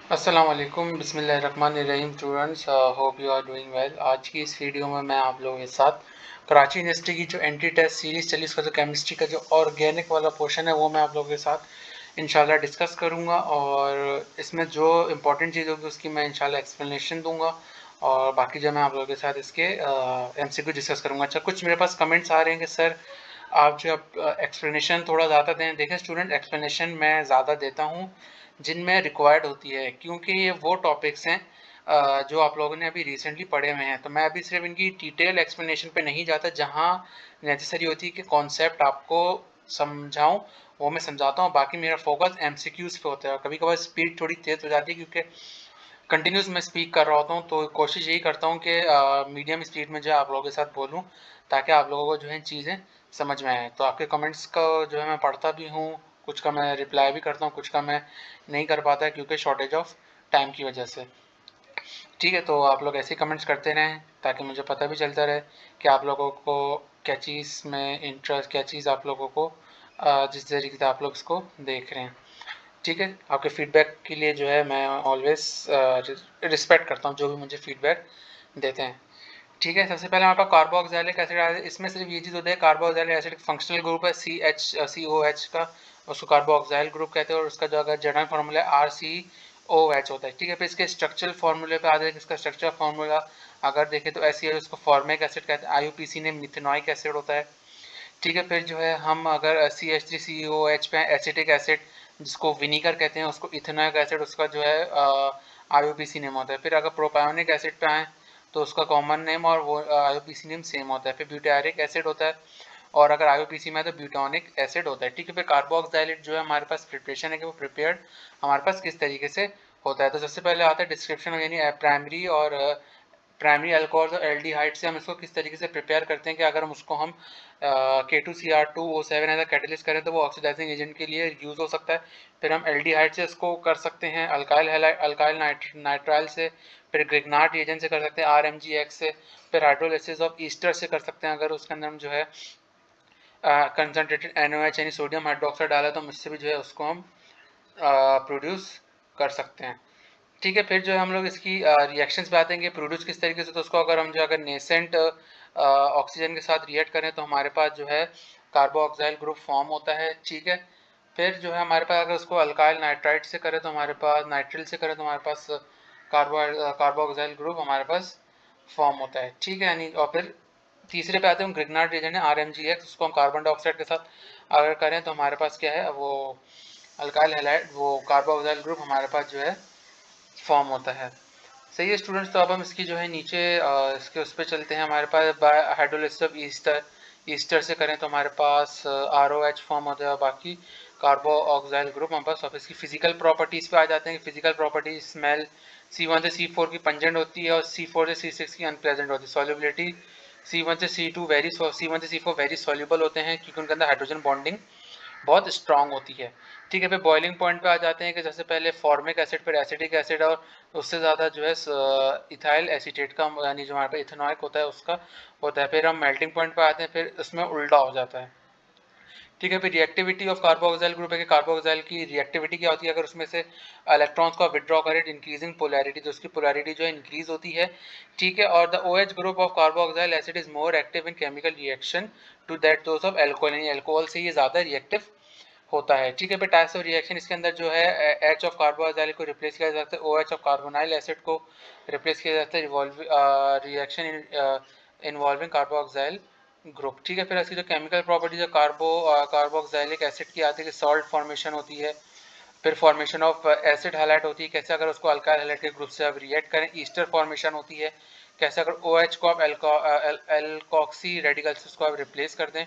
अस्सलाम वालेकुम बिस्मिल्लाहिर्रहमानिर्रहीम students, hope you are doing well. आज की इस वीडियो में मैं आप लोगों के साथ कराची यूनिवर्सिटी की जो एंटी टेस्ट सीरीज चली उसका जो केमिस्ट्री का जो ऑर्गेनिक वाला पोर्शन है वो मैं आप लोगों के साथ इंशाल्लाह डिस्कस करूंगा और इसमें जो इम्पोर्टेंट चीज़ होगी उसकी मैं इंशाल्लाह एक्सप्लेनेशन दूंगा और बाकी जो मैं आप लोगों के साथ इसके एमसीक्यू डिस्कस करूंगा। अच्छा, कुछ मेरे पास कमेंट्स आ रहे हैं कि सर आप जो एक्सप्लेनेशन थोड़ा ज़्यादा दें। देखें स्टूडेंट, एक्सप्लेनेशन मैं ज़्यादा देता हूँ जिनमें रिक्वायर्ड होती है, क्योंकि ये वो टॉपिक्स हैं जो आप लोगों ने अभी रिसेंटली पढ़े हुए हैं। तो मैं अभी सिर्फ इनकी डिटेल एक्सप्लेनेशन पे नहीं जाता, जहाँ नेसेसरी होती है कि कॉन्सेप्ट आपको समझाऊं वो मैं समझाता हूँ। बाकी मेरा फोकस एमसीक्यूज़ पे होता है और कभी कभार स्पीड थोड़ी तेज़ हो जाती है क्योंकि कंटिन्यूस मैं स्पीक कर रहा होता हूँ, तो कोशिश यही करता हूँ कि मीडियम स्पीड में जो है आप लोगों के साथ बोलूँ ताकि आप लोगों को जो है चीज़ें समझ में आए। तो आपके कमेंट्स का जो है मैं पढ़ता भी हूँ, कुछ का मैं रिप्लाई भी करता हूँ, कुछ का मैं नहीं कर पाता क्योंकि शॉर्टेज ऑफ टाइम की वजह से। ठीक है, तो आप लोग ऐसे कमेंट्स करते रहें ताकि मुझे पता भी चलता रहे कि आप लोगों को क्या चीज़ में इंटरेस्ट, क्या चीज़ आप लोगों को जिस तरीके से आप लोग इसको देख रहे हैं। ठीक है, आपके फीडबैक के लिए जो है मैं ऑलवेज रिस्पेक्ट करता हूँ जो भी मुझे फीडबैक देते हैं। ठीक है, सबसे पहले हमारे पास कार्बोक्सिलिक एसिड है। इसमें सिर्फ ये चीज़ होती है, कार्बोक्सिलिक एसिड फंक्शनल ग्रुप है CH का, उसको कार्बोक्सिल ग्रुप कहते हैं और उसका जो अगर जनरल फार्मूला है RCOH होता है। ठीक है, फिर इसके स्ट्रक्चरल फार्मूले पे आ जाए, इसका स्ट्रक्चर फार्मूला अगर देखें तो SCl उसको फॉर्मिक एसिड कहते हैं, IUPAC ने मिथेनॉइक एसिड होता है। ठीक है, फिर जो है हम अगर CH3COH पे एसिटिक एसिड जिसको विनीगर कहते हैं, उसको इथेनॉइक एसिड उसका जो है IUPAC नेम होता है। फिर अगर प्रोपायोनिक एसिड पे आए तो उसका कॉमन नेम और वो IUPAC नेम सेम होता है। फिर ब्यूटारिक एसिड होता है और अगर IUPAC में है तो ब्यूटानिक एसिड होता है। ठीक है, फिर कार्बोक्सिलेट जो है हमारे पास प्रिपरेशन है कि वो प्रिपेयर्ड हमारे पास किस तरीके से होता है। तो सबसे पहले आता है डिस्क्रिप्शन, यानी प्राइमरी और प्राइमरी अल्कोहल और एल्डिहाइड से हम इसको किस तरीके से प्रिपेयर करते हैं कि अगर हम उसको हम K2Cr2O7 एज कैटलिस्ट करें तो वो ऑक्सीडाइजिंग एजेंट के लिए यूज़ हो सकता है। फिर हम एल्डिहाइड से इसको कर सकते हैं, अल्काइल नाइट्राइल से, फिर ग्रिग्नार्ड एजेंट से कर सकते हैं RMGX से, फिर हाइड्रोलिसिस ऑफ ईस्टर से कर सकते हैं अगर उसके अंदर हम जो है कंसनट्रेटेड NaOH यानी सोडियम हाइड्रोक्साइड डाला तो हम इससे भी जो है उसको हम प्रोड्यूस कर सकते हैं। ठीक है, फिर जो है हम लोग इसकी रिएक्शंस पे आते हैं कि प्रोड्यूस किस तरीके से। तो उसको अगर हम जो अगर नेसेंट ऑक्सीजन के साथ रिएक्ट करें तो हमारे पास जो है कार्बोक्सिल ग्रुप फॉर्म होता है। ठीक है, फिर जो है हमारे पास अगर उसको अल्काइल नाइट्राइट से करें तो हमारे पास, नाइट्रिल से करें तो हमारे पास कार्बोक्सिल ग्रुप हमारे पास फॉर्म होता है। ठीक है, यानी और फिर तीसरे पे आते हैं ग्रिग्नार्ड रिएजेंट है RMGX, उसको हम कार्बन डाइऑक्साइड के साथ अगर करें तो हमारे पास क्या है, वो अल्काइल हैलाइड, वो कार्बोक्सिल ग्रुप हमारे पास जो है फॉर्म होता है। सही है स्टूडेंट्स, तो अब हम इसकी जो है नीचे इसके उस पर चलते हैं। हमारे पास हाइड्रोलिसिस ऑफ ईस्टर, ईस्टर से करें तो हमारे पास ROH फॉर्म होता है और बाकी कार्बो ऑक्साइल ग्रुप हमारे पास। इसकी फिजिकल प्रॉपर्टीज़ पे आ जाते हैं। फिजिकल प्रॉपर्टीज, स्मेल C1 से C4 की पंजेंट होती है और C4 से C6 की अनप्लेजेंट होती है। सॉल्युबिलिटी C1 से C2 वेरी, C1 से C4 वेरी सॉल्युबल होते हैं क्योंकि उनके अंदर हाइड्रोजन बॉन्डिंग बहुत स्ट्रांग होती है। ठीक है, फिर बॉइलिंग पॉइंट पे आ जाते हैं कि जैसे पहले फॉर्मिक एसिड, फिर एसिटिक एसिड और उससे ज़्यादा जो है इथाइल एसीटेट का, यानी जो हमारे पास इथेनॉइक होता है उसका होता है। फिर हम मेल्टिंग पॉइंट पे आते हैं, फिर उसमें उल्टा हो जाता है। ठीक है, फिर रिएक्टिविटी ऑफ कार्बोक्सिल ग्रुप है कि कार्बोक्सिल की रिएक्टिविटी क्या होती है अगर उसमें से इलेक्ट्रॉन्स को विड्रॉ करें, इंक्रीजिंग पोलैरिटी, तो उसकी पोलैरिटी जो है इंक्रीज होती है। ठीक है, और the OH group of carboxyl acid is more active in chemical reaction to that those of alcohol, यानी अल्कोहल से ये ज़्यादा रिएक्टिव होता है। ठीक है, फिर टाइप्स ऑफ रिएक्शन इसके अंदर जो है H ऑफ कार्बोक्सिल को रिप्लेस किया जा सकता है, OH ऑफ कार्बोनाइल एसिड को रिप्लेस किया जाता है, रिएक्शन इन्वॉल्विंग कार्बोक्सिल ग्रुप। ठीक है, फिर इसकी जो केमिकल प्रॉपर्टीज है कार्बोक्सिलिक एसिड की आती है कि सॉल्ट फॉर्मेशन होती है। फिर फॉर्मेशन ऑफ एसिड हाइलाइट होती है, कैसे अगर उसको अल्काइल हाइलाइट के ग्रुप से अब रिएक्ट करें। ईस्टर फॉर्मेशन होती है, कैसे अगर OH को आप एल्कॉक्सी रेडिकल से उसको आप रिप्लेस कर दें।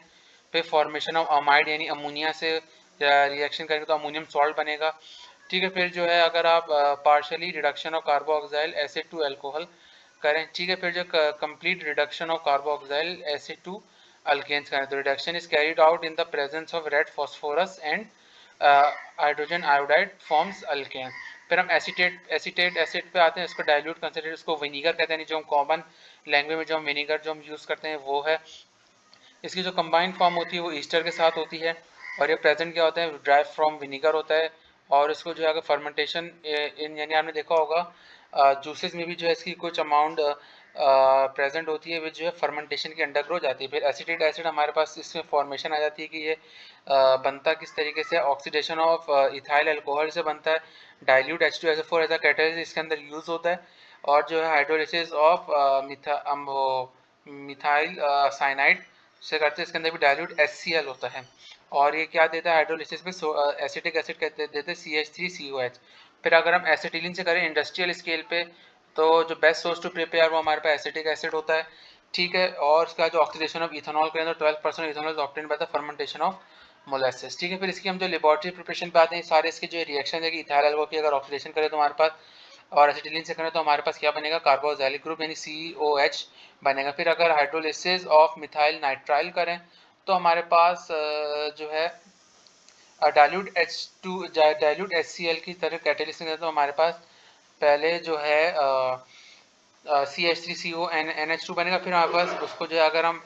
फिर फॉर्मेशन ऑफ अमाइड यानी अमोनिया से रिएक्शन करेंगे तो अमोनियम सॉल्ट बनेगा। ठीक है, फिर जो है अगर आप partially reduction of carboxyl acid to alcohol करें। ठीक है, फिर जो complete reduction of carboxyl acid to alkanes करें तो reduction is carried out in the presence of red phosphorus and hydrogen iodide forms alkane. फिर हम एसीटेट एसिड पे आते हैं, इसको डाइल्यूट कंसनट्रेट, इसको विनीगर कहते हैं, जो हम कॉमन लैंग्वेज में जो हम विनीगर जो हम यूज़ करते हैं वो है। इसकी जो कंबाइंड फॉर्म होती है वो ईस्टर के साथ होती है और ये प्रेजेंट क्या होता है, ड्राइव फ्रॉम विनीगर होता है और इसको जो है अगर फर्मेंटेशन इन यानी आपने देखा होगा जूसेस में भी जो है इसकी कुछ अमाउंट प्रेजेंट होती है विच जो है फर्मेंटेशन की अंडर ग्रो जाती है। फिर एसिटिक एसिड हमारे पास इसमें फॉर्मेशन आ जाती है कि ये बनता किस तरीके से, ऑक्सीडेशन ऑफ इथाइल अल्कोहल से बनता है, dilute H2SO4 as a catalyst इसके अंदर यूज होता है, और जो है हाइड्रोलिसिस ऑफ मिथाइल साइनाइड से करते हैं, इसके अंदर भी डाइल्यूट HCl होता है। और ये क्या देता है हाइड्रोलिसिस में, एसिटिक एसिड कहते देते CH3COH। फिर अगर हम एसिटिलीन से करें इंडस्ट्रियल स्केल पे, तो जो बेस्ट सोर्स टू प्रिपेयर वो हमारे पास एसिटिक एसिड होता है, ठीक है। और इसका जो ऑक्सीडेशन ऑफ इथेनॉल करें तो 12% ethanol is obtained by the fermentation of molasses, ठीक है। फिर इसकी हम जो लेबोरेटरी प्रिपरेशन पे आते हैं, सारे इसके जो रिएक्शन है कि इथाइल अल्कोहल की अगर ऑक्सीडेशन करें तो हमारे पास, और एसिटिलीन से करें तो हमारे पास क्या बनेगा, कार्बोक्सिलिक ग्रुप यानी COH बनेगा। फिर अगर हाइड्रोलिसिस ऑफ मिथाइल नाइट्राइल करें तो हमारे पास जो है डाइल्यूट HCl की तरह कैटेलिस्ट तो हमारे पास पहले जो है CH3CO NH2 बनेगा। फिर हमारे पास उसको जो है अगर हम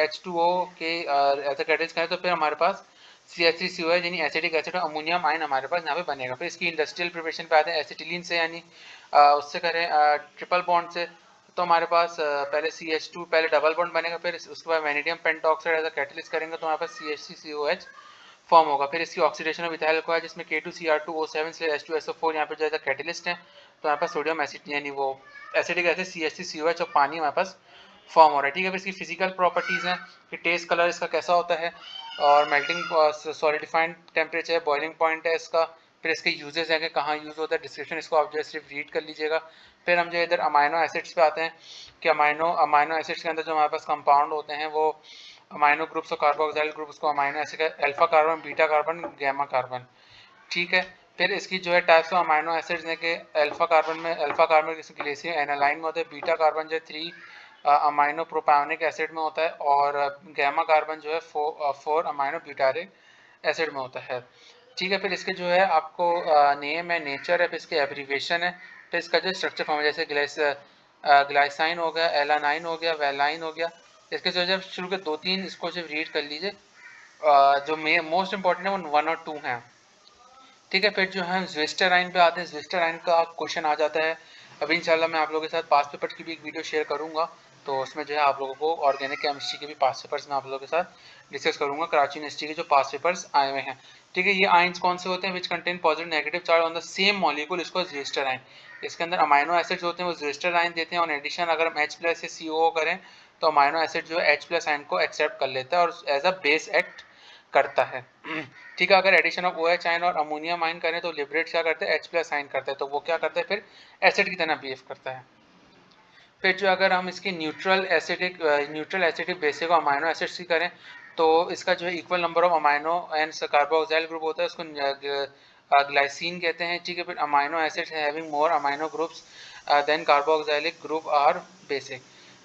H2O के ऐसा कैटेलिस्ट करें तो फिर हमारे पास CH3COH यानी एसिटिक एसिड और अमोनियम आयन हमारे पास यहाँ पे बनेगा। फिर इसकी इंडस्ट्रियल प्रिपरेशन पे आते हैं, एसिटिलीन से यानी उससे करें ट्रिपल बॉन्ड से, तो हमारे पास पहले CH2 पहले डबल बॉन्ड बनेगा, फिर उसके बाद vanadium pentoxide as a catalyst करेंगे तो हमारे पास CH3COH फॉर्म होगा। फिर इसकी ऑक्सीडेशन ऑफ इथाइल अल्कोहल जिसमें K2Cr2O7 से H2SO4 यहाँ पे जो है कैटेलिस्ट है, तो यहाँ पर सोडियम एसिड यानी वो एसिडिक एसिड CH3COH और पानी हमारे पास फॉर्म हो रहा है, ठीक है। फिर इसकी फिजिकल प्रॉपर्टीज़ हैं कि टेस्ट कलर इसका कैसा होता है, और melting solidifying temperature, boiling point है इसका। फिर इसके यूजेस हैं कि कहाँ यूज़ होता है, डिस्क्रिप्शन इसको आप जो है सिर्फ रीड कर लीजिएगा। फिर हम जो इधर अमाइनो एसिड्स पे आते हैं कि अमाइनो एसिड्स के अंदर जो हमारे पास कंपाउंड होते हैं वो अमाइनो ग्रुप्स और कार्बोक्सिल ग्रुप, उसको amino acid alpha carbon, beta carbon, gamma carbon, ठीक है। फिर इसकी जो है टाइप्स ऑफ अमाइनो एसिड्स हैं कि अल्फा कार्बन ग्लेसियम एनालाइन में होता है, बीटा कार्बन जो है 3 अमाइनो प्रोपायोनिक एसिड में होता है, और गामा कार्बन जो है 4 अमाइनो ब्यूटारिक एसिड में होता है, ठीक है। फिर इसके जो है आपको नेम है, नेचर है, फिर इसके एब्रीवेशन है, फिर इसका जो स्ट्रक्चर फॉर्म है, जैसे ग्लाइसाइन हो गया, एलानाइन हो गया, वेलाइन हो गया। इसके जो जब शुरू के 2-3 इसको सिर्फ रीड कर लीजिए, जो मोस्ट इंपॉर्टेंट है वो 1 और 2 हैं, ठीक है। फिर जो है ज़्विस्टराइन पे आते हैं, ज़्विस्टराइन का क्वेश्चन आ जाता है। अभी इंशाल्लाह मैं आप लोगों के साथ पास पेपर्स की भी एक वीडियो शेयर करूंगा, तो उसमें जो है आप लोगों को ऑर्गेनिक केमिस्ट्री के भी पास पेपर्स में आप लोगों के साथ डिस्कस करूंगा, कराची यूनिवर्सिटी के जो पास पेपर्स आए हुए हैं, ठीक है। ये आइंस कौन से होते हैं, which contain positive negative charge on the same molecule, इसको ज़्विस्टराइन। इसके अंदर अमाइनो एसिड्स होते हैं वो ज़्विस्टराइन देते हैं, और एडिशन अगर हम H+ से COO करें तो अमाइनो एसिड जो है H+ आयन को एक्सेप्ट कर लेता है और एज अ बेस एक्ट करता है, ठीक है। अगर एडिशन ऑफ OH आयन और अमोनियम आयन करें तो लिबरेट क्या करते हैं, H+ आयन करता है, तो वो क्या करता है फिर एसिड की तरह बिहेव करता है। फिर जो अगर हम इसके न्यूट्रल एसिडिक बेसिस को अमाइनो एसिड्स की करें तो इसका जो है equal number of amino and carboxyl group होता है, उसको ग्लाइसिन कहते हैं, ठीक है। फिर amino acids having more amino groups than carboxylic group are basic,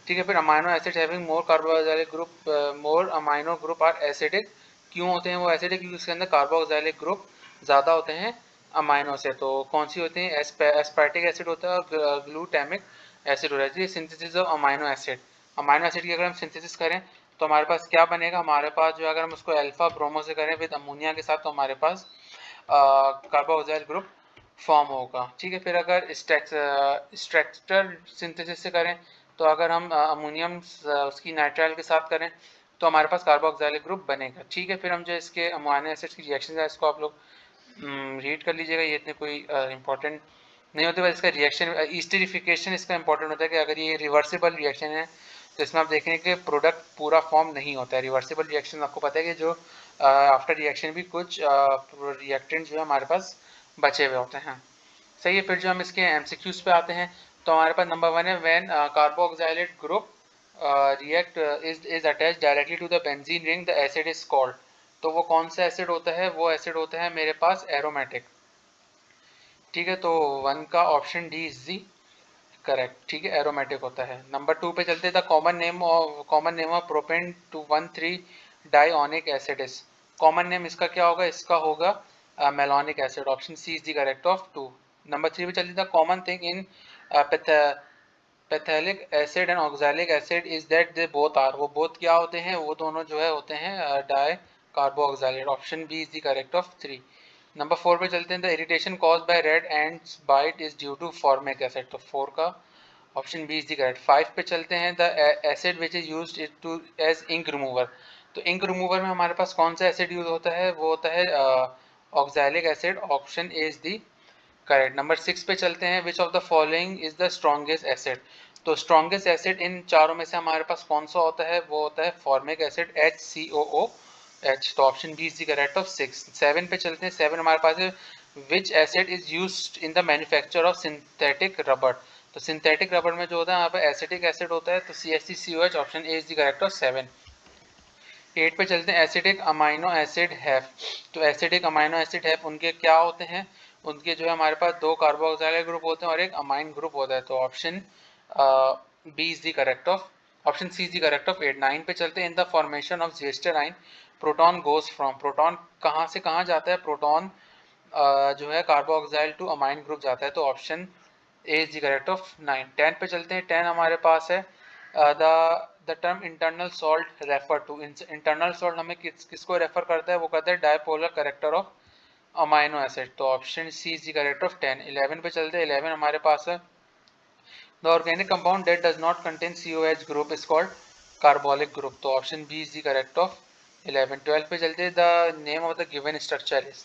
ठीक है। फिर amino acids having more carboxylic group more amino group are acidic. क्यों होते हैं वो एसिडिक, क्योंकि उसके अंदर कार्बोक्सिलिक ग्रुप ज़्यादा होते हैं अमाइनो से। तो कौन सी होती है, एस्पार्टिक एसिड होता है और ग्लूटामिक एसिड हो रहा है। सिंथेसिस ऑफ अमाइनो एसिड की अगर हम सिंथेसिस करें तो हमारे पास क्या बनेगा, हमारे पास जो अगर हम उसको अल्फा ब्रोमो से करें विद अमोनिया के साथ तो हमारे पास कार्बोक्सिल ग्रुप फॉर्म होगा, ठीक है। फिर अगर स्ट्रक्चर सिंथेसिस से करें तो अगर हम अमोनियम उसकी नाइट्राइल के साथ करें तो हमारे पास कार्बोक्सिलिक ग्रुप बनेगा, ठीक है। फिर हम जो इसके अमाइनो एसिड्स की रिएक्शन है इसको आप लोग रीड कर लीजिएगा, ये इतने कोई इंपॉर्टेंट नहीं होते, बस इसका रिएक्शन ईस्टरिफिकेशन इसका इंपॉर्टेंट होता है कि अगर ये रिवर्सिबल रिएक्शन है तो इसमें आप देखेंगे कि प्रोडक्ट पूरा फॉर्म नहीं होता है। रिवर्सिबल रिएक्शन आपको पता है कि जो आफ्टर रिएक्शन भी कुछ रिएक्टेंट जो है हमारे पास बचे हुए होते हैं, सही है। फिर जो हम इसके एमसीक्यूज पे आते हैं तो हमारे पास नंबर 1 है when carboxylate group react is attached directly to the benzene ring the acid is called. तो वो कौन सा एसिड होता है, वो एसिड होता है मेरे पास एरोमेटिक, ठीक है। तो 1 का option D is the correct, ठीक है, एरोमेटिक होता है। नंबर 2 पे चलते the common name of propane 213 dioic acid is. Common name इसका क्या होगा, इसका होगा malonic acid, option C is the correct of 2। Number 3 पे चलते the common thing in phthalic acid and oxalic acid is that they both are. वो both क्या होते हैं, वो दोनों जो है होते हैं dicarboxylate, option B is the correct of 3। Number 4 पे चलते हैं, the irritation cause by red ants bite is due to formic acid, तो 4 का option B is the correct. 5 पे चलते हैं, the acid which is used to as ink remover, तो ink remover में हमारे पास कौन सा एसिड यूज होता है, वो होता है oxalic acid, option A is the correct. Number 6 पे चलते हैं, which of the following is the strongest acid, तो स्ट्रॉन्गेस्ट एसिड इन चारों में से हमारे पास कौन सा होता है, वो होता है फॉर्मिक एसिड HCOO H, तो option B is the correct of 6। 7 पे चलते हैं, 7 हमारे पास है, which acid is used in the manufacture of synthetic rubber, तो सिंथेटिक रबर में जो होता है यहाँ पे एसिटिक एसिड होता है, तो CH3COH, option A is the correct of 7। 8 पे चलते हैं, एसिडिक अमाइनो एसिड हैव, तो एसिडिक अमाइनो एसिड हैव उनके क्या होते हैं, उनके जो है हमारे पास 2 कार्बोक्सिलिक ग्रुप होते हैं और एक अमाइन ग्रुप होता है, तो option B is the correct of, option C is the correct of 8। 9 पे चलते हैं, इन द फॉर्मेशन ऑफ जिस्टेराइन प्रोटॉन गोज फ्रॉम, प्रोटॉन कहाँ से कहाँ जाता है, प्रोटॉन जो है कार्बोक्सिल टू अमाइन ग्रुप जाता है, तो option A is the correct of 9। 10 पे चलते हैं, 10 हमारे पास है, the term internal salt refer to, internal salt हमें किसको रेफर करता है, वो कहता है dipolar character of amino acid, तो option C is the correct of 10। 11 पे चलते हैं, 11 हमारे पास है, the organic compound that does not contain COH group is called carbolic group, तो option B is the correct of 11। 12 पे चलते हैं, the name of the given structure is,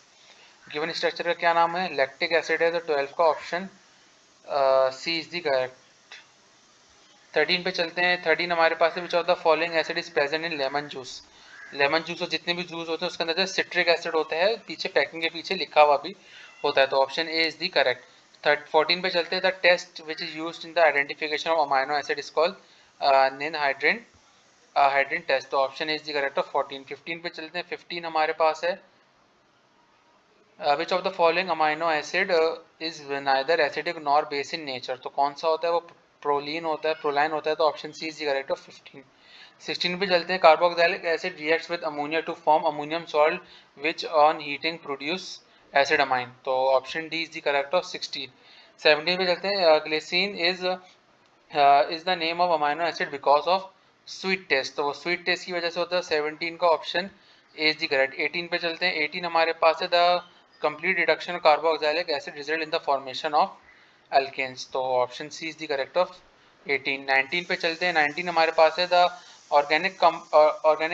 given structure का क्या नाम है, लैक्टिक एसिड है, तो 12 का option C is the correct. 13 पे चलते हैं, 13 हमारे पास है, which of the following acid is present in lemon juice, lemon juice और जितने भी जूस होते हैं उसके अंदर जो सिट्रिक एसिड होता है, पीछे पैकिंग के पीछे लिखा हुआ भी होता है, तो option A is the correct. 14 पे चलते हैं, the test which is used in the identification of amino acid is called ninhydrin test, तो option A is the correct of 14। 15 पे चलते हैं, 15 हमारे पास है, which of the following amino acid is neither acidic nor base in nature, तो कौन सा होता है वो प्रोलीन होता है, प्रोलाइन होता है, तो option C is the correct of 15। 16 पे चलते हैं, carboxylic acid reacts with ammonia to form ammonium salt which on heating produce acid amine, तो option D is the correct of 16। 17 पे चलते हैं, glycerin is the name of amino acid because of sweet taste, तो वो sweet taste की वजह से होता है, 17 का option A is the correct. 18 पे चलते हैं, 18 हमारे पास है, the complete reduction of carboxylic acid result in the formation of alkanes, तो option C is the correct of 18। 19 पे चलते हैं, 19 हमारे पास है, the organic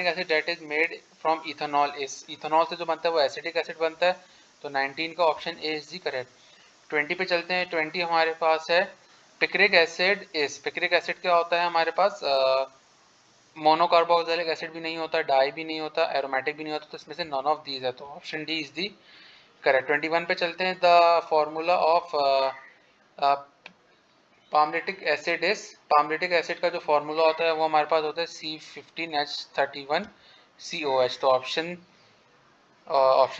acid that is made from ethanol is, ethanol से जो बनता है वो एसिटिक एसिड बनता है, तो 19 का option A is the correct. 20 पे चलते हैं, 20 हमारे पास है, picric acid is, picric acid क्या होता है हमारे पास, मोनोकार्बोक्सिलिक एसिड भी नहीं होता, डाई भी नहीं होता, एरोमेटिक भी नहीं होता, तो इसमें से नॉन ऑफ दीज है, तो option D is the correct. 21 पे चलते हैं, the formula of palmitic acid is, palmitic acid का जो फॉर्मूला होता है वो हमारे पास होता है C15H31COH, तो option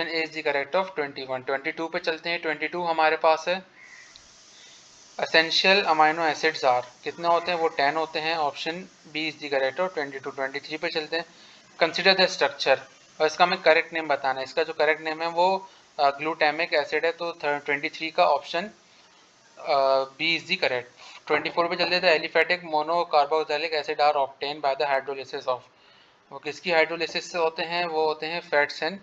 A is the correct of 21। 22 पे चलते हैं, 22 हमारे पास है, एसेंशियल अमाइनो एसिड्स आर, कितने होते हैं वो 10 होते हैं, option B is the correct of 22। 23 पे चलते हैं, कंसिडर द स्ट्रक्चर, और इसका हमें करेक्ट नेम बताना है, इसका जो करेक्ट नेम है वो ग्लूटामिक एसिड है, तो 23 का option B is the correct. 24 पे चलते थे, aliphatic monocarboxylic acid are obtain by the hydrolysis of, वो किसकी हाइड्रोलिसिस से होते हैं, वो होते हैं फैट्स एंड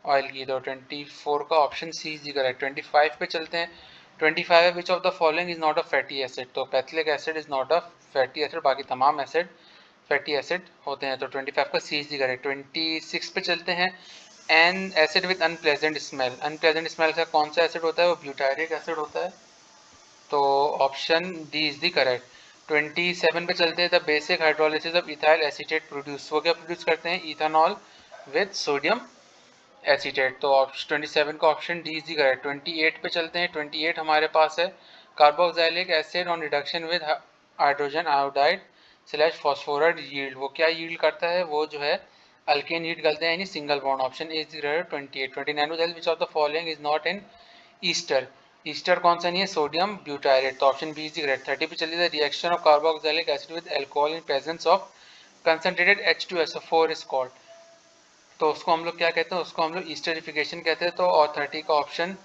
ऑयल की, तो 24 का option C is the correct. 25 पे चलते हैं, 25 है, which of the following is not a fatty acid, तो phthalic acid is not a fatty acid, बाकी तमाम एसिड फैटी एसिड होते हैं, तो 25 का सी इज द करेक्ट। 26 पे चलते हैं, N acid with unpleasant smell, unpleasant smell का कौन सा एसिड होता है, वो ब्यूटायरिक एसिड होता है, तो option D is the correct. 27 पे चलते हैं, the basic hydrolysis of ethyl acetate produce, वो क्या प्रोड्यूस करते हैं, इथेनॉल विद सोडियम एसीटेट, तो 27 का option D is the correct. 28 पे चलते हैं, 28 हमारे पास है, carboxylic acid on reduction with hydrogen iodide slash phosphide yield, वो क्या यील्ड करता है, वो जो है अल्केन यील्ड करते हैं, यानी single bond, option A is the correct. 28 29 पे चलते, which of the following is not in ester, ester कौन सा नहीं है, सोडियम ब्यूटायरेट, तो option B is the correct. 30 पे चलिए, the reaction of carboxylic acid with alcohol in presence of concentrated H2SO4 is called, तो उसको हम लोग क्या कहते हैं, उसको हम लोग ईस्टरिफिकेशन कहते हैं, तो और 30 का option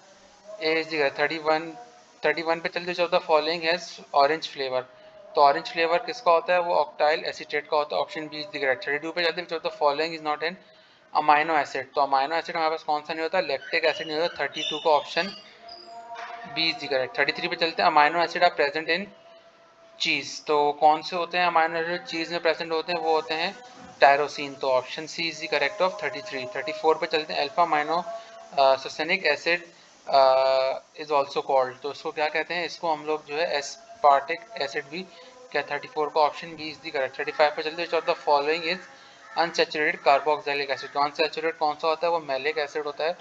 A is the correct. 31 पे चलते, जो the following has orange flavour, तो ऑरेंज फ्लेवर किसका होता है, वो ऑक्टाइल एसीटेट का होता है, option B is the correct. 32 पे चलते, जो the following is not an amino acid, तो अमाइनो एसिड हमारे पास कौन सा नहीं होता, लैक्टिक एसिड नहीं होता, 32 का ऑप्शन बी इज करेक्ट। 33 पे चलते हैं, amino acid are present in cheese, तो कौन से होते हैं अमाइनो एसिड चीज में प्रेजेंट होते हैं, वो होते हैं टायरोसिन, तो option C is the correct of 33। 34 पे चलते हैं, alpha amino succinic acid is also called, तो इसको क्या कहते हैं, इसको हम लोग जो है एस्पार्टिक एसिड भी क्या, 34 का option B is the correct. 35 पे चलते हैं, which of the following is unsaturated carboxylic acid, तो अनसैचुरेटेड कौन सा होता है, वो मैलिक एसिड होता है,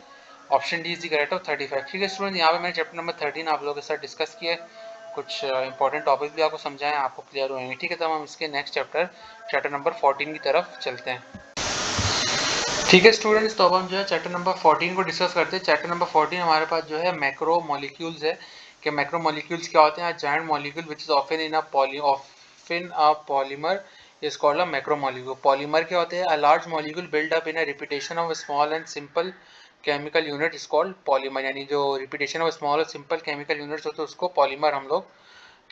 option D is the correct of 35। ठीक है स्टूडेंट, यहाँ पे मैंने चैप्टर नंबर 13 आप लोगों के साथ डिस्कस किया है, कुछ इंपॉर्टेंट टॉपिक भी आपको समझाएं, आपको क्लियर होंगे। ठीक है, तो हम इसके नेक्स्ट चैप्टर नंबर 14 की तरफ चलते हैं। ठीक है स्टूडेंट्स, तो अब हम जो है चैप्टर नंबर 14 को डिस्कस करते हैं। चैप्टर नंबर 14 हमारे पास जो है मैक्रो मॉलिक्यूल्स है, कि मैक्रो मॉलिक्यूल्स क्या होते हैं, joint molecule which is often in a polymer is called a macro molecule. Polymer क्या होते हैं, a large molecule build up in a repetition of small and simple chemical unit is called polymer, यानी जो repetition of small और simple chemical units होते हैं उसको polymer हम लोग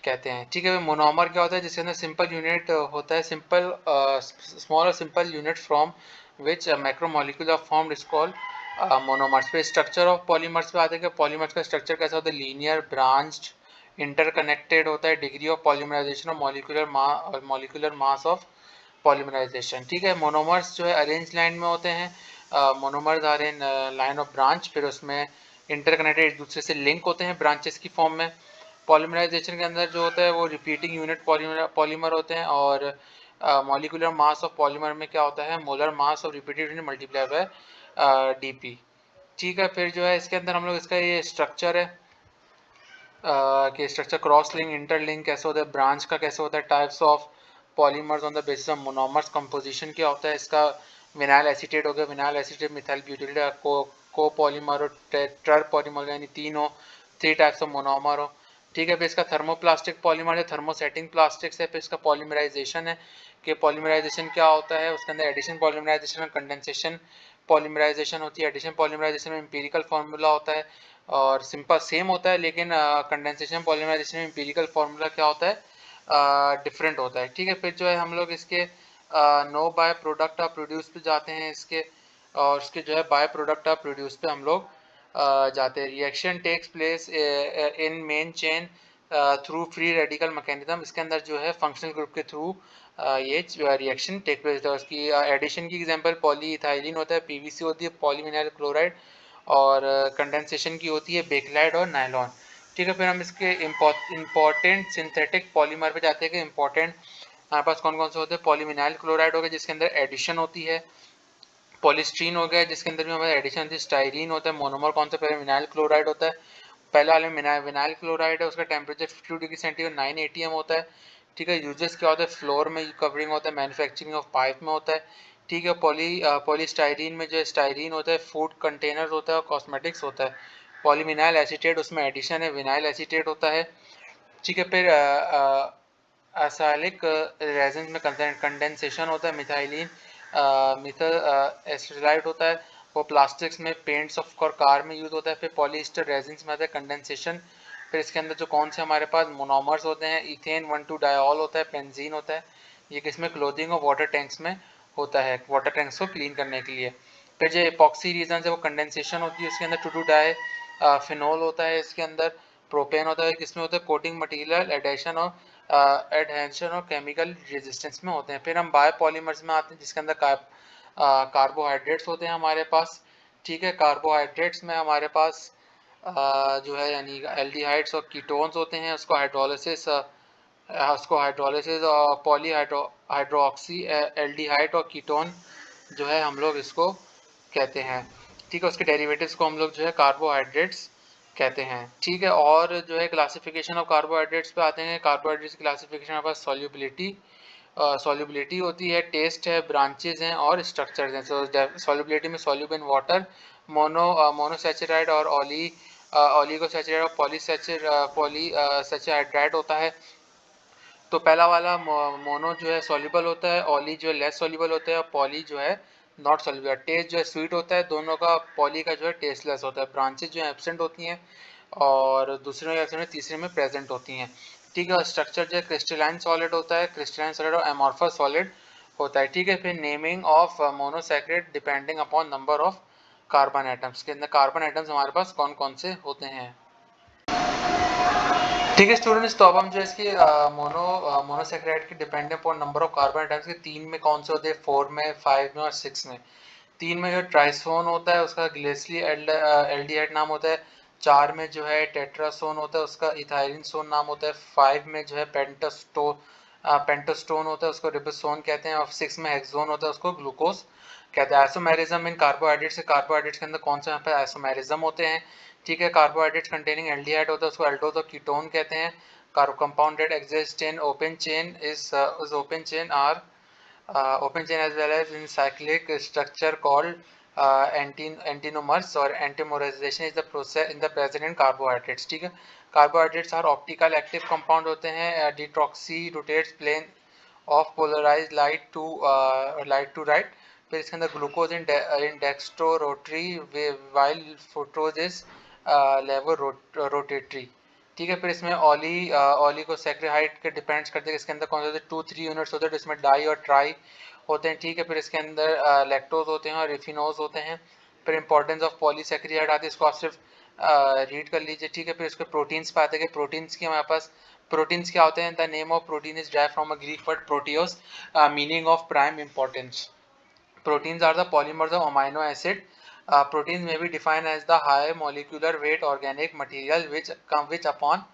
कहते हैं। ठीक है, मोनोमर क्या होता है, जिसके अंदर सिंपल यूनिट होता है, सिंपल स्मॉल और simple unit from which macromolecule are formed is called monomers. पे स्ट्रक्चर ऑफ पॉलीमर्स पे आते हैं कि पॉलीमर्स का स्ट्रक्चर कैसा होता है, लीनियर, ब्रांच्ड, इंटरकनेक्टेड होता है, डिग्री ऑफ पॉलीमराइजेशन और मॉलिक्यूलर मास ऑफ पॉलीमराइजेशन। ठीक है, मोनोमर्स जो है अरेंज लाइन में होते हैं, monomers are in line of branch, फिर उसमें इंटरकनेक्टेड एक दूसरे से लिंक होते हैं ब्रांचेस की फॉर्म में। पॉलीमराइजेशन के अंदर जो होता है वो रिपीटिंग यूनिट पॉलीमर होते हैं, और मॉलिक्यूलर मास ऑफ पॉलीमर में क्या होता है, molar mass of repeated unit multiply by DP. ठीक है, फिर जो है इसके अंदर हम लोग इसका ये स्ट्रक्चर है कि स्ट्रक्चर क्रॉस लिंक, इंटरलिंक कैसे होता है, ब्रांच का कैसे होता है, types of polymers on the basis of monomers, composition क्या होता है इसका, विनाइल एसीटेट हो गया, विनाइल एसीटेट, मिथाइल ब्यूटाइल को पॉलीमर और टेट्रा पॉलीमर, यानी तीन हो, 3 टाइप्स ऑफ मोनोमर हो। ठीक है, फिर इसका थर्मोप्लास्टिक पॉलीमर है, थर्मोसेटिंग प्लास्टिक्स है, फिर इसका पॉलीमराइजेशन है कि पॉलीमराइजेशन क्या होता है, उसके अंदर एडिशन पॉलीमराइजेशन और कंडेंसेशन पॉलीमराइजेशन होती है। एडिशन पॉलीमराइजेशन में एम्पिरिकल फार्मूला होता है और सिंपल सेम होता है, लेकिन कंडेंसेशन पॉलीमराइजेशन में एम्पिरिकल फार्मूला क्या होता है, डिफरेंट होता है। ठीक है, फिर जो है हम लोग इसके no by product of produce पे जाते हैं इसके, और इसके जो है बाय प्रोडक्ट ऑफ प्रोड्यूस पे हम लोग जाते हैं। Reaction takes place in main chain through free radical mechanism, इसके अंदर जो है फंक्शनल ग्रुप के थ्रू ये रिएक्शन टेक प्लेस होता है। उसकी एडिशन की एग्जांपल पॉलीइथाइलिन होता है, पीवीसी होती है, पॉलीविनाइल क्लोराइड, और कंडेंसेशन की होती है बेकलाइड और नायलॉन। ठीक है, फिर हम इसके इम्पोर्टेंट सिंथेटिक पॉलीमर पे जाते हैं कि इम्पोर्टेंट हमारे पास कौन कौन से होते हैं। पॉलीविनाइल क्लोराइड हो गया जिसके अंदर एडिशन होती है, पॉलीस्टीरीन हो गया जिसके अंदर भी हमारे एडिशन होती है, स्टाइरीन होता है, मोनोमर कौन सा पहले विनाइल क्लोराइड होता है, पहला वाले में विनाइल क्लोराइड है, उसका टेम्परेचर 52 डिग्री सेंटीग्रेड 9 ATM होता है। ठीक है, यूजेस क्या होता है, फ्लोर में कवरिंग होता है, मैन्युफैक्चरिंग ऑफ पाइप में होता है। ठीक है, पॉलीस्टाइरीन में जो है स्टाइरीन होता है, फूड कंटेनर होता है और कॉस्मेटिक्स होता है। पॉलीविनाइल एसीटेट उसमें एडिशन है, विनाइल एसीटेट होता है। ठीक है, फिर असालिक रेजिन में कंडेंसेशन होता है, मिथाइलिन मिथल एसिटाइड होता है, वो प्लास्टिक्स में, पेंट्स ऑफ और कार में यूज होता है। फिर पॉलीस्टर रेजिन में आता है कंडेंसेशन। फिर इसके अंदर जो कौन से हमारे पास मोनोमर्स होते हैं, इथेन 1,2 डायॉल होता है, बेंजीन होता है, ये किसमें, क्लोथिंग और वाटर टैंक्स में होता है, वाटर टैंक्स को क्लीन करने के लिए। फिर जो एपॉक्सी रीजन है वो कंडेंसेशन होती है, उसके अंदर 2,2 डाई फिनोल होता है, इसके अंदर प्रोपेन होता है, किसमें होता है, कोटिंग मटेरियल, एडेशन और एडहेंशन और केमिकल रेजिस्टेंस में होते हैं। फिर हम बायोपॉलीमर्स में आते हैं जिसके अंदर कार्बोहाइड्रेट्स होते हैं हमारे पास। ठीक है, कार्बोहाइड्रेट्स में हमारे पास जो है यानी एल्डिहाइड्स और कीटोन्स होते हैं, उसको हाइड्रोलिसिस और हाइड्रोक्सी एल्डिहाइड और कीटोन जो है हम लोग इसको कहते हैं। ठीक है, उसके डेरिवेटिव्स को हम लोग जो है कार्बोहाइड्रेट्स कहते हैं। ठीक है, और जो है क्लासिफिकेशन ऑफ कार्बोहाइड्रेट्स पे आते हैं। कार्बोहाइड्रेट्स की क्लासिफिकेशन हमारे पास सॉल्युबिलिटी होती है, टेस्ट है, ब्रांचेज हैं और स्ट्रक्चर्स हैं। सॉल्युबिलिटी में सॉल्युबल इन वाटर, मोनोसैचराइड और ओलिगोसैचराइड और पॉलीसैचराइड होता है। तो पहला वाला मोनो जो है सॉल्युबल होता है, ऑली जो है लेस सॉल्युबल होता है, और पॉली जो है नॉट सॉल्युबल। टेस्ट जो है स्वीट होता है दोनों का, पॉली का जो है टेस्टलेस होता है। ब्रांचेज जो है एब्सेंट होती हैं और दूसरे में एब्सेंट, तीसरे में प्रेजेंट होती हैं। ठीक है, स्ट्रक्चर जो है क्रिस्टलाइन सॉलिड होता है, क्रिस्टलाइन सॉलिड और एमॉर्फस सॉलिड होता है, ठीक है। फिर naming of monosaccharide depending upon number of carbon atoms, के अंदर कार्बन एटम्स हमारे पास कौन कौन से होते हैं। ठीक है स्टूडेंट्स, तो अब हम जो इसकी मोनोसैकेराइड की dependent upon number of carbon atoms के तीन में कौन से होते हैं, 4 में, 5 में और 6 में। तीन में जो ट्राइसोन होता है उसका ग्लेसली एल्डिहाइड नाम होता है। 4 में जो है टेट्रासोन होता है उसका इथाइलिनसोन नाम होता है। 5 में जो है पेंटोस्टोन होता है उसको रिबोसोन कहते हैं। और 6 में हेक्सोन होता है उसको ग्लूकोज कहते हैं। आइसोमेरिज्म इन कार्बोहाइड्रेट्स, कार्बोहाइड्रेट्स के अंदर कौन से यहाँ पे आइसोमेरिज्म होते हैं, ठीक है। कार्बोहाइड्रेट्स कंटेनिंग एल्डिहाइड होता है उसको एल्डोज और कीटोन कहते हैं। Compound that exist in open chain is open chain are open chain as well as in cyclic structure called antinomers or antimerization is the process in the present in carbohydrates, ठीक है। carbohydrates are optical active compound होते हैं। detroxy rotates plane of polarized light to right। फिर इसके अंदर glucose in dextro rotary while fructose is लेवो rotatory, ठीक है। फिर इसमें ऑलिगोसैकेराइड के डिपेंड्स करते हैं इसके अंदर कौन से होते हैं, 2-3 यूनिट्स होते हैं जिसमें डाई और ट्राई होते हैं, ठीक है। फिर इसके अंदर लैक्टोज होते हैं और रिफिनोज होते हैं। फिर इंपॉर्टेंस ऑफ पॉलीसैकेराइड आती है, इसको आप सिर्फ रीड कर लीजिए, ठीक है। फिर इसके प्रोटीन्स पे आते हैं कि प्रोटीन्स की हमारे पास प्रोटीन्स क्या होते हैं। The name of protein is drive from a Greek word proteios meaning of prime importance. Proteins are the polymers of amino acid. Proteins may be defined as the high molecular weight organic material which upon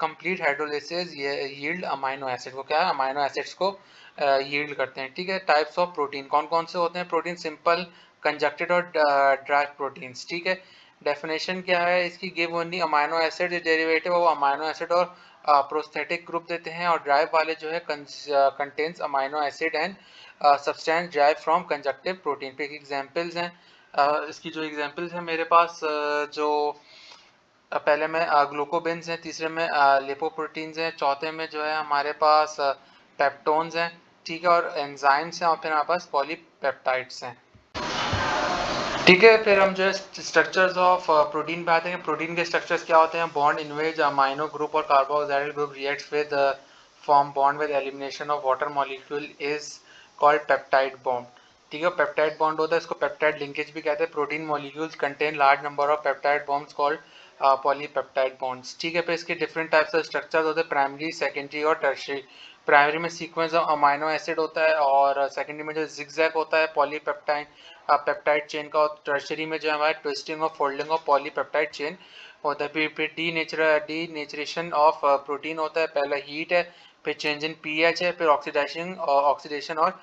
complete hydrolysis yield amino acid, वो क्या है, amino acids को yield करते हैं, ठीक है। Types of protein कौन कौन से होते हैं, प्रोटीन सिंपल, कंजक्टेड और ड्राइव प्रोटीन्स, ठीक है। डेफिनेशन क्या है इसकी, give only amino acid derivative वो अमाइनो एसिड और प्रोस्थेटिक ग्रुप देते हैं। और ड्राइव वाले जो है contains amino acid and substance drive from conjunctive protein. पे एग्जांपल्स हैं इसकी, जो एग्जांपल्स हैं मेरे पास जो पहले में ग्लूकोबिन्स हैं, तीसरे में लिपोप्रोटीन्स हैं, चौथे में जो है हमारे पास पेप्टोन्स हैं, ठीक है, और एंजाइम्स हैं, और फिर हमारे पास पॉलीपेप्टाइड्स हैं, ठीक है। फिर हम जो है स्ट्रक्चर्स ऑफ प्रोटीन पे आते हैं। प्रोटीन के स्ट्रक्चर्स क्या होते हैं, बॉन्ड इनवेज अमाइनो ग्रुप और carboxylic group reacts with form bond with elimination of water molecule is called peptide bond, ठीक है। पेप्टाइड बॉन्ड होता है, इसको पेप्टाइड लिंकेज भी कहते हैं। Protein molecules contain large number of peptide bonds called polypeptide bonds, ठीक है। फिर इसके डिफरेंट टाइप्स ऑफ स्ट्रक्चर्स होते हैं, प्राइमरी, सेकेंडरी और टर्शियरी। प्राइमरी में सीक्वेंस ऑफ अमाइनो एसिड होता है, और सेकेंडरी में जो जिगजैग होता है पॉलीपेप्टाइड पेप्टाइड चेन का। और टर्शियरी में जो हमारा ट्विस्टिंग और फोल्डिंग ऑफ पॉलीपेप्टाइड चेन होता है। फिर डी नेचरेशन ऑफ प्रोटीन होता है, पहला हीट है, फिर चेंज इन पीएच है, फिर ऑक्सीडेशन और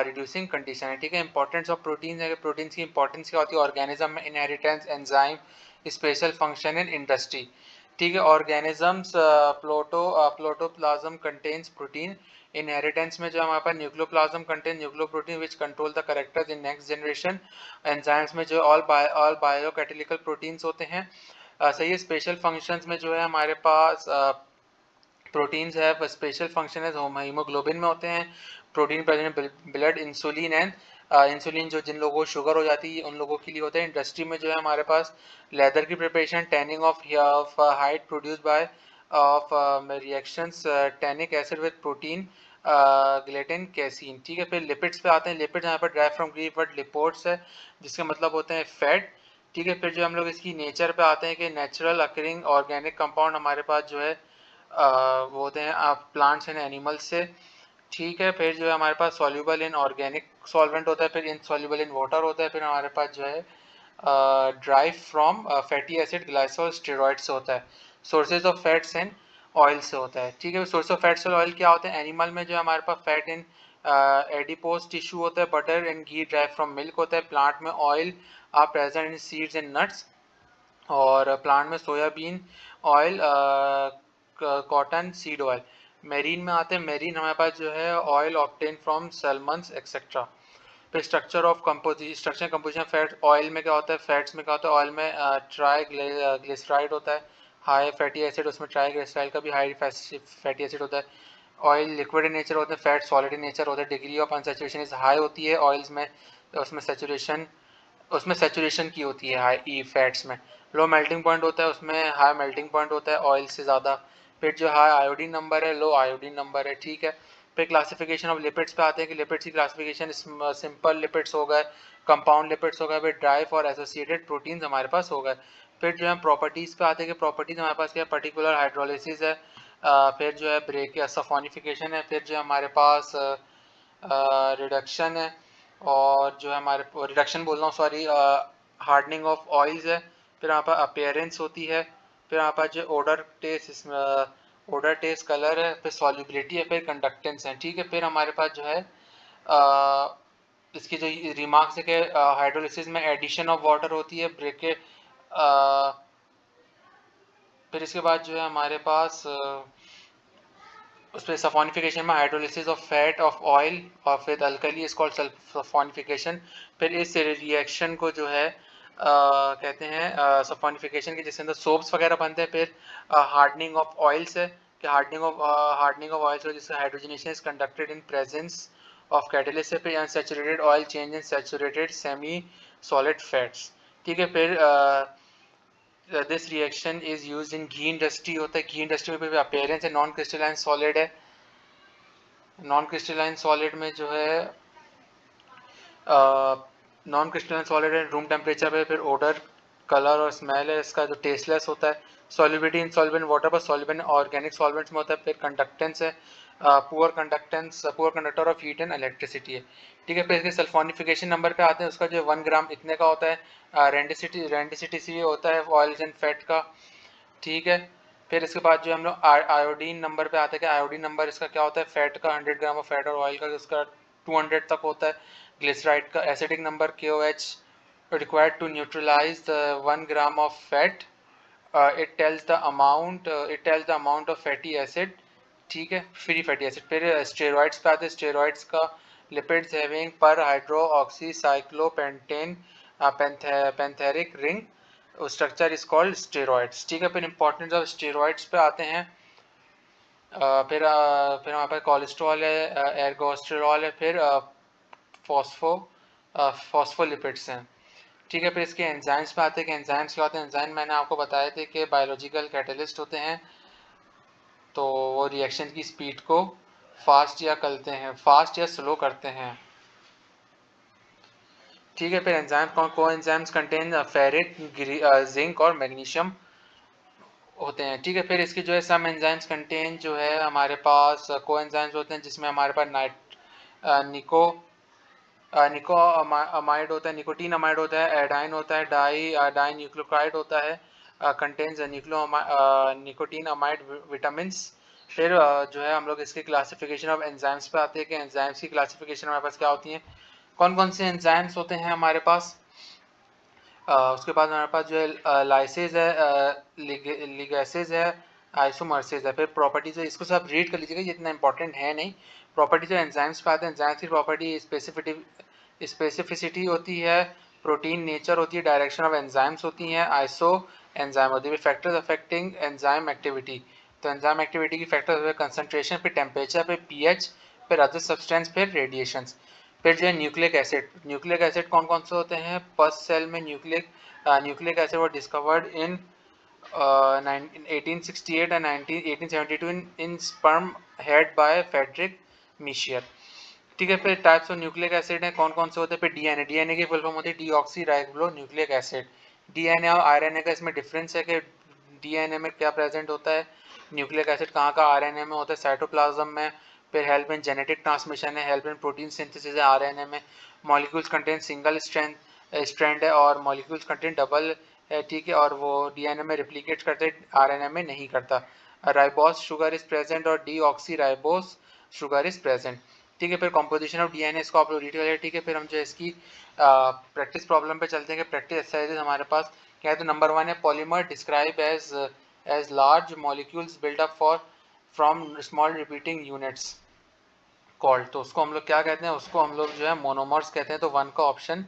रिड्यूसिंग कंडीशन है, ठीक है। इंपॉर्टेंस ऑफ प्रोटीन है, प्रोटीन की इंपॉर्टेंस क्या होती है, ऑर्गेनिज्म में inheritance, enzyme, special function in industry, ठीक है। Organisms protoplasm contains protein. Inheritance में जो हमारे पास nucleoplasm contain nucleoprotein which control the characters in next generation. Enzymes में जो ऑल बायोकैटालिटिकल प्रोटीन्स होते हैं। सही है। स्पेशल फंक्शंस में जो है हमारे पास प्रोटीन्स है, स्पेशल फंक्शन है हीमोग्लोबिन में होते हैं। Protein present blood, insulin and insulin जो जिन लोगों को शुगर हो जाती है उन लोगों के लिए होता है। इंडस्ट्री में जो है हमारे पास लेदर की preparation, tanning of hide produce by of reactions tannic acid with protein gelatin casein, ठीक है। फिर लिपिड्स पे आते हैं। लिपिड्स यहाँ पर ड्राइव फ्रॉम ग्रीक वर्ड लिपोड्स है जिसका मतलब होते हैं फैट, ठीक है। फिर जो हम लोग इसकी नेचर पे आते हैं कि नेचुरल अकरिंग ऑर्गेनिक कंपाउंड हमारे पास जो है वो होते हैं प्लांट्स एंड एनिमल्स से, ठीक है। फिर जो है हमारे पास सॉल्यूबल इन ऑर्गेनिक सॉल्वेंट होता है, फिर इनसॉल्यूबल इन वाटर होता है। फिर हमारे पास जो है drive from fatty acid, glycerol, steroid से होता है। Sources of fats and oil से होता है, ठीक है। सोर्स ऑफ फैट्स और ऑयल क्या होते हैं, एनिमल में जो है हमारे पास फैट इन एडिपोज टिश्यू होता है, butter and ghee drive from milk होता है। प्लांट में oil are present in seeds and nuts, और प्लांट में soybean oil, cotton seed oil. Marine में आते हैं। मेरीन हमारे पास जो है ऑयल ऑब्टेन फ्रॉम सैल्मन्स एक्सेट्रा। फिर structure of composition fat, oil में क्या होता है, फैट्स में क्या होता है, ऑयल में ट्राई ग्लिसराइड होता है, हाई फैटी एसिड, उसमें ट्राई ग्लिसराइड का भी हाई फैटी एसिड होता है। ऑयल लिक्विड इन नेचर होते हैं, फैट सॉलिड इन नेचर होता है। Degree of unsaturation is high होती है ऑयल्स में, तो उसमें सैचुरेशन की होती है हाई ई फैट्स में। लो मेल्टिंग पॉइंट होता है, उसमें हाई मेल्टिंग पॉइंट होता है ऑयल से ज़्यादा। फिर जो हाई आयोडीन नंबर है, लो आयोडीन नंबर है, ठीक है। फिर क्लासिफिकेशन ऑफ लिपिड्स पे आते हैं कि लिपिड्स की क्लासिफिकेशन सिंपल लिपिड्स हो गए, कंपाउंड लिपिड्स हो गए, फिर ड्राई और एसोसिएटेड प्रोटीन्स हमारे पास हो गए। फिर जो है प्रॉपर्टीज़ पे आते हैं कि प्रॉपर्टीज़ हमारे पास क्या है, पर्टिकुलर हाइड्रोलिसिस है, फिर जो है ब्रेक या सफोनिफिकेशन है, फिर जो है हमारे पास रिडक्शन है, और जो है हमारे रिडक्शन बोल रहा हूँ सॉरी, हार्डनिंग ऑफ ऑयल्स है, फिर यहाँ पर अपीयरेंस होती है, फिर यहाँ पर जो ओडर टेस्ट, इसमें ओडर टेस्ट कलर है, फिर सॉल्युबिलिटी है, फिर कंडक्टेंस है। ठीक है, फिर हमारे पास जो है इसकी जो रिमार्क्स है कि हाइड्रोलिसिस में एडिशन ऑफ वाटर होती है, ब्रेक के फिर इसके बाद जो है हमारे पास उस पर सफोनिफिकेशन में hydrolysis of fat of oil और फिर अल्कली इज कॉल्ड सफोनिफिकेशन। फिर इस रिएक्शन को जो है कहते हैं सफोनिफिकेशन के, जिसके अंदर सोप्स वगैरह बनते हैं। फिर हार्डनिंग ऑफ ऑयल्स है कि हार्डनिंग ऑफ ऑयल्स जिससे hydrogenation is conducted in presence of catalyst है। फिर unsaturated oil change in saturated semi solid fats. ठीक है, फिर this reaction is used in ghee industry होता है, घी इंडस्ट्री में भी अपीयरेंस है, नॉन क्रिस्टलाइन सॉलिड है। नॉन क्रिस्टलाइन सॉलिड में जो है नॉन क्रिस्टलाइन सॉलिड है रूम टेम्परेचर पे, फिर ओडर कलर और स्मेल है इसका जो टेस्टलेस होता है। सॉल्युबिलिटी इन सॉल्वेंट वाटर पर, सॉल्वेंट ऑर्गेनिक सॉल्वेंट्स में होता है। फिर कंडक्टेंस है, poor conductor of heat and electricity है। ठीक है, फिर इसके सल्फोनिफिकेशन नंबर पे आते हैं, उसका जो 1 ग्राम इतने का होता है, रेंडिसिटी सी होता है ऑयल्स एंड फैट का। ठीक है, फिर इसके बाद जो हम लोग आयोडीन नंबर पे आते हैं कि आयोडीन नंबर इसका क्या होता है, फैट का 100 ग्राम ऑफ फैट और ऑयल का इसका 200 तक होता है। ग्लिसराइड का acidic number KOH required to neutralize the 1 gram of fat, it tells the amount of fatty acid। ठीक है, फ्री फैटी एसिड। फिर स्टेरॉइड्स पे आते हैं, स्टेरॉइड्स का lipids having per hydro oxy cyclopentane phenanthrene ring structure is called steroids. ठीक है, फिर इंपॉर्टेंस ऑफ स्टेरॉइड्स पे आते हैं। फिर हमारे पास कोलेस्ट्रॉल है, एर्गोस्टेरॉल है, फिर फॉस्फोलिपिड्स हैं। ठीक है, फिर इसके एंजाइम्स पे आते हैं कि एंजाइम्स क्या होते हैं। एंजाइम मैंने आपको बताए थे कि बायोलॉजिकल कैटलिस्ट होते हैं, तो वो रिएक्शन की स्पीड को फास्ट या स्लो करते हैं। ठीक है, फिर एंजाइम को एंजाइम्स कंटेन फेरिक, जिंक और मैग्नीशियम होते हैं। ठीक है, फिर इसके जो है सम एंजाइम्स कंटेन जो है हमारे पास को एंजाइम्स होते हैं, जिसमें हमारे पास निको अमाइड होता है, निकोटीन अमाइड होता है, एडाइन होता है, डाई न्यूक्लियोटाइड होता है, कंटेन्स निकोटीन अमाइड विटामिन्स। फिर जो है हम लोग इसके क्लासिफिकेशन ऑफ एंजाइम्स पे आते हैं कि एंजाइम्स की क्लासिफिकेशन हमारे पास क्या होती है, कौन कौन से एंजाइम्स होते हैं हमारे पास। उसके बाद हमारे पास जो है लाइसेज है, लिगेसेज है, आइसोमर्सेज है। फिर प्रॉपर्टीज है, इसको सब रीड कर लीजिएगा, ये इतना इंपॉर्टेंट है नहीं। प्रॉपर्टीज जो एंजाइम्स पे आते हैं, एंजाइम्स की प्रॉपर्टी स्पेसिफिसिटी होती है, प्रोटीन नेचर होती है, डायरेक्शन ऑफ एंजाइम्स होती हैं, आइसो एंजाइम होती है, फैक्टर्स अफेक्टिंग एंजाइम एक्टिविटी। तो एंजाइम एक्टिविटी की फैक्टर्स कंसंट्रेशन, फिर टेम्परेचर, फिर पीएच, फिर अदर सब्सटेंस, फिर रेडिएशंस। फिर जो है न्यूक्लिक एसिड कौन कौन से होते हैं। फर्स्ट सेल में न्यूक्लिक एसिड वो discovered in 1868 and 1872 in sperm head by Friedrich Miescher. ठीक है, फिर टाइप्स ऑफ न्यूक्लिक एसिड हैं, कौन कौन से होते हैं। फिर डीएनए की फुल फॉर्म होती है deoxy ribo nucleic acid. DNA और आरएनए का इसमें डिफरेंस है कि डीएनए में क्या प्रेजेंट होता है, न्यूक्लिक एसिड कहाँ का आरएनए में होता है, साइटोप्लाज्म में। फिर हेल्प इन जेनेटिक ट्रांसमिशन है, हेल्प इन प्रोटीन सिंथेसिस है आरएनए में। मॉलिक्यूल्स कंटेन सिंगल स्ट्रैंड है और मॉलिक्यूल्स कंटेन डबल है। ठीक है, और वो डीएनए में रिप्लिकेट करते आरएनए में नहीं करता। राइबोस शुगर इज प्रेजेंट और deoxy ribose sugar is present. ठीक है, फिर कॉम्पोजिशन ऑफ डीएनए इसको आप लोग रीड करें। ठीक है, फिर हम जो इसकी प्रैक्टिस प्रॉब्लम पे चलते हैं कि प्रैक्टिस एक्सरसाइजेज हमारे पास क्या है। तो नंबर 1 है polymer describe as large molecules build up from small repeating units called. तो उसको हम लोग क्या कहते हैं, उसको हम लोग जो है मोनोमर्स कहते हैं। तो 1 का option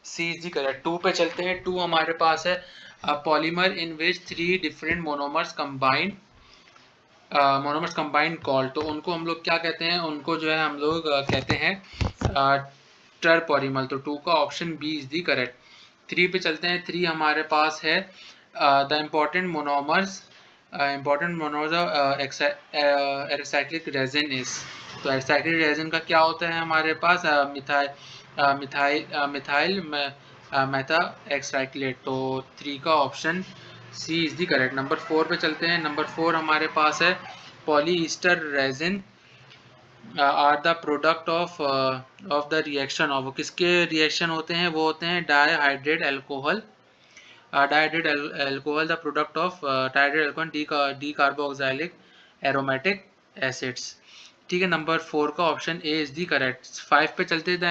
C is the correct. 2 पे चलते हैं। 2 हमारे पास है polymer in which 3 different monomers combined call. तो उनको हम लोग क्या कहते हैं, उनको जो है हम लोग कहते हैं टर पॉलीमर। तो 2 का option B is the correct. 3 पे चलते हैं। 3 हमारे पास है the important monomers important monomers acrylic resin is. तो एरिसाइक्लिक रेजिन का क्या होता है हमारे पास, मिथाइल मेथा एक्साइक्लेट। तो 3 का option C is the correct. Number 4 पे चलते हैं। नंबर 4 हमारे पास है polyester resin are the product of the reaction of. वो किसके रिएक्शन होते हैं, वो होते हैं dihydrate alcohol, dihydrate alcohol the product of dihydrate alcohol dicarboxylic aromatic acids. ठीक है, नंबर 4 का option A is the correct. 5 पे चलते हैं। The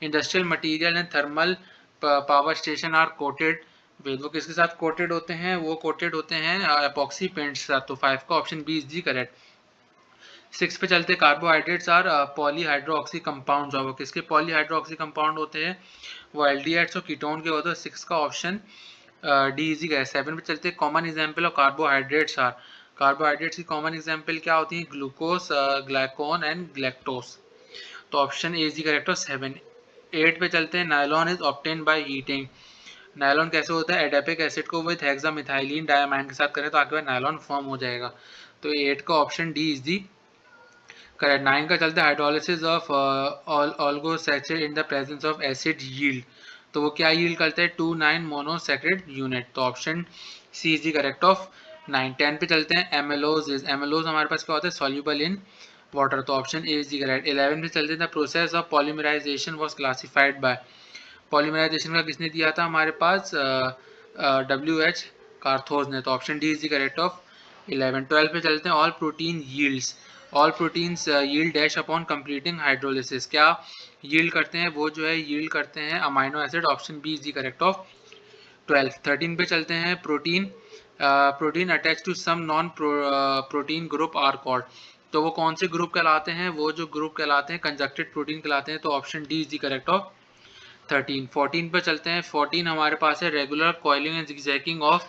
industrial material and thermal power station are coated with. वो किसके साथ कोटेड होते हैं, वो कोटेड होते हैं एपॉक्सी पेंट के साथ। तो 5 का option B is the correct. 6 पे चलते, कार्बोहाइड्रेट्स आर पॉलीहाइड्रोक्सी कंपाउंड। वो किसके पॉलीहाइड्रोक्सी कंपाउंड होते हैं, वो एल्डिहाइड्स और कीटोन के होते हैं। 6 का ऑप्शन डी इजी का है। 7 पे चलते, common example of carbohydrates are. Carbohydrates की कॉमन एग्जांपल क्या होती है, ग्लूकोज, ग्लाइकोन एंड ग्लैक्टोज। तो ऑप्शन ए इज करेक्ट हो 7। 8 पे चलते हैं, nylon is obtain by heating. Nylon कैसे होता है, एडेपिक एसिड को विद हेक्सामिथाइलिन डायमाइन के साथ करें तो आपके पास नायलॉन फॉर्म हो जाएगा। तो 8 का option D is the correct. 9 का चलता है, hydrolysis of oligosaccharide in the presence of acid yield. तो वो क्या यील्ड करते हैं, 2,9 मोनोसैकेराइड यूनिट। तो option C is the correct of 9। 10 पे चलते हैं, एमेलोज हमारे पास क्या होता है, सॉल्युबल इन वाटर। तो option A is the correct. 11 पे चलते हैं, the process of polymerization was classified by. Polymerization का किसने दिया था हमारे पास, WH कार्थोज ने। तो option D is the correct of 11। 12 पे चलते हैं, all protein yields, all proteins yield dash upon completing hydrolysis. क्या यील्ड करते हैं, वो जो है यील्ड करते हैं amino acid. Option B is the correct of 12। 13 पे चलते हैं, protein attach to some non protein group are called. तो वो कौन से ग्रुप कहलाते हैं, वो जो ग्रुप कहलाते हैं कंजक्टेड प्रोटीन कहलाते हैं। तो option D is the correct of 13। 14 पे चलते हैं। 14 हमारे पास है, regular coiling and zigzagging of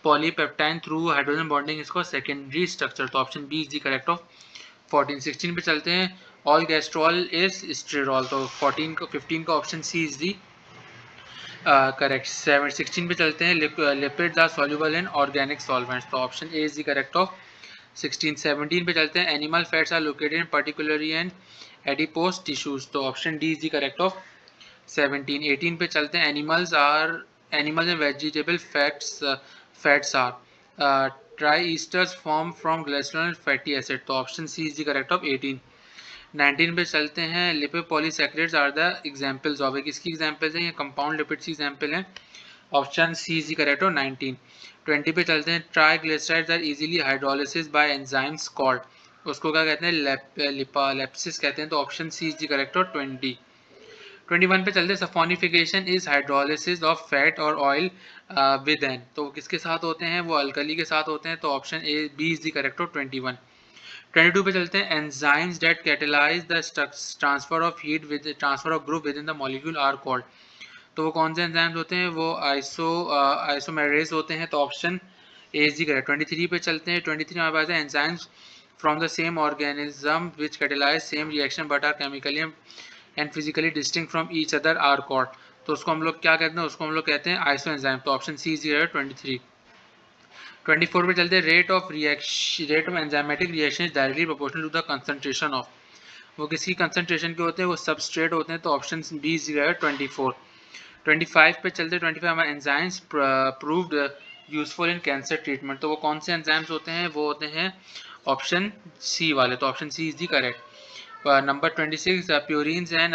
polypeptide through hydrogen bonding, इसको सेकेंडरी स्ट्रक्चर। तो option B is the correct of 14। 16 पे चलते हैं, ऑल गैस्ट्रॉल इज स्टेरॉल। तो 15 का option C is the correct. 16 पे चलते हैं, lipids are soluble in organic solvents. तो option A is the correct of 16। 17 पे चलते हैं, animal fats are located in particularly and adipose tissues. तो option D is the correct of 17। 18 पे चलते हैं, animals and vegetable fats are tri esters form from glycerol fatty acid. तो option C is the correct of 18। 19 पे चलते हैं, lipid polysaccharides are the examples of. किसकी examples हैं, ये कंपाउंड लिपिड्स की एग्जांपल हैं। Option C is the correct of 19। 20 पे चलते हैं, triglycerides are easily hydrolysis by enzymes called. उसको क्या कहते हैं, लिपालेप्सिस कहते हैं। तो option C is the correct of 20। 21 पे चलते हैं, saponification is hydrolysis of fat और ऑयल विद एन। तो किसके साथ होते हैं, वो अल्कली के साथ होते हैं। तो option A B is the correct of 21। 22 पे चलते हैं, enzymes that catalyse the transfer of heat with transfer of group within the molecule are called. तो वो कौन से एंजाइम्स होते हैं, वो आइसोमेरेज होते हैं। तो option A is the correct. 23 पे चलते हैं, 23 हमारे पास है, enzymes from the same organism which catalyse same reaction but are chemically and physically distinct from each other are called. तो उसको हम लोग क्या कहते हैं, उसको हम लोग कहते हैं आइसो एंजाइम। तो ऑप्शन सी इज 23। 24 पे चलते हैं, rate of enzymatic reaction is directly proportional to the concentration of. वो किसी कंसंट्रेशन के होते हैं, वो सबस्ट्रेट होते हैं। तो ऑप्शन बी इज 24। 25 पे चलते हैं, 25 हमारे enzymes proved useful in cancer treatment. तो वो कौन से एंजाइम्स होते हैं, वो होते हैं ऑप्शन सी वाले। तो option C is the correct. Number 26, purines and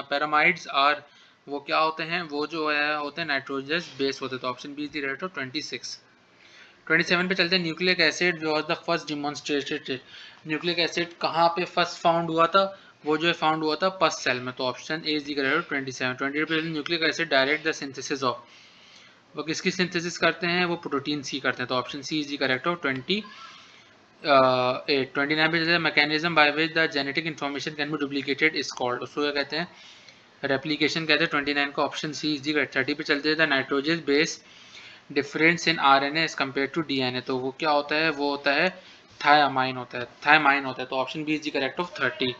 pyrimidines are, वो क्या होते हैं, वो जो है होते हैं नाइट्रोजस बेस होते हैं। तो option B is the correct of 26। 27 पे चलते हैं, न्यूक्लिक एसिड जो the first demonstrated. Nucleic acid कहाँ पे फर्स्ट फाउंड हुआ था, वो जो है फाउंड हुआ था पस सेल में। तो option A is the correct of 27। 28 पे nucleic acid direct the synthesis of. वो किसकी सिंथेसिस करते हैं, वो प्रोटीन सी करते हैं। तो option C is the correct of 28। 29 पे mechanism by which the genetic information can be duplicated is called. उसको क्या कहते हैं, रेप्लिकेशन कहते हैं। 29 का option C is the correct. 30 पे चलते हैं, the nitrogen base difference in RNA as compare to DNA. तो वो क्या होता है, वो होता है थायमाइन होता है। तो option B is the correct of 30।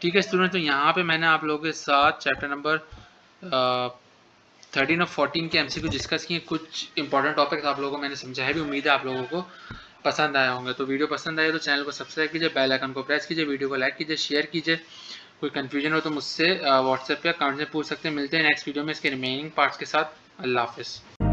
ठीक है स्टूडेंट, तो यहाँ पे मैंने आप लोगों के साथ चैप्टर नंबर 13 और 14 के MCQ डिस्कस किए, कुछ इंपॉर्टेंट टॉपिक्स आप लोगों को मैंने समझाया भी, उम्मीद है आप लोगों को पसंद आया होंगे। तो वीडियो पसंद आए तो चैनल को सब्सक्राइब कीजिए, बेल आइकन को प्रेस कीजिए, वीडियो को लाइक कीजिए, शेयर कीजिए। कोई कन्फ्यूजन हो तो मुझसे व्हाट्सएप या कमेंट में पूछ सकते हैं। मिलते हैं नेक्स्ट वीडियो में इसके रिमेनिंग पार्ट्स के साथ। अल्लाह हाफिज़।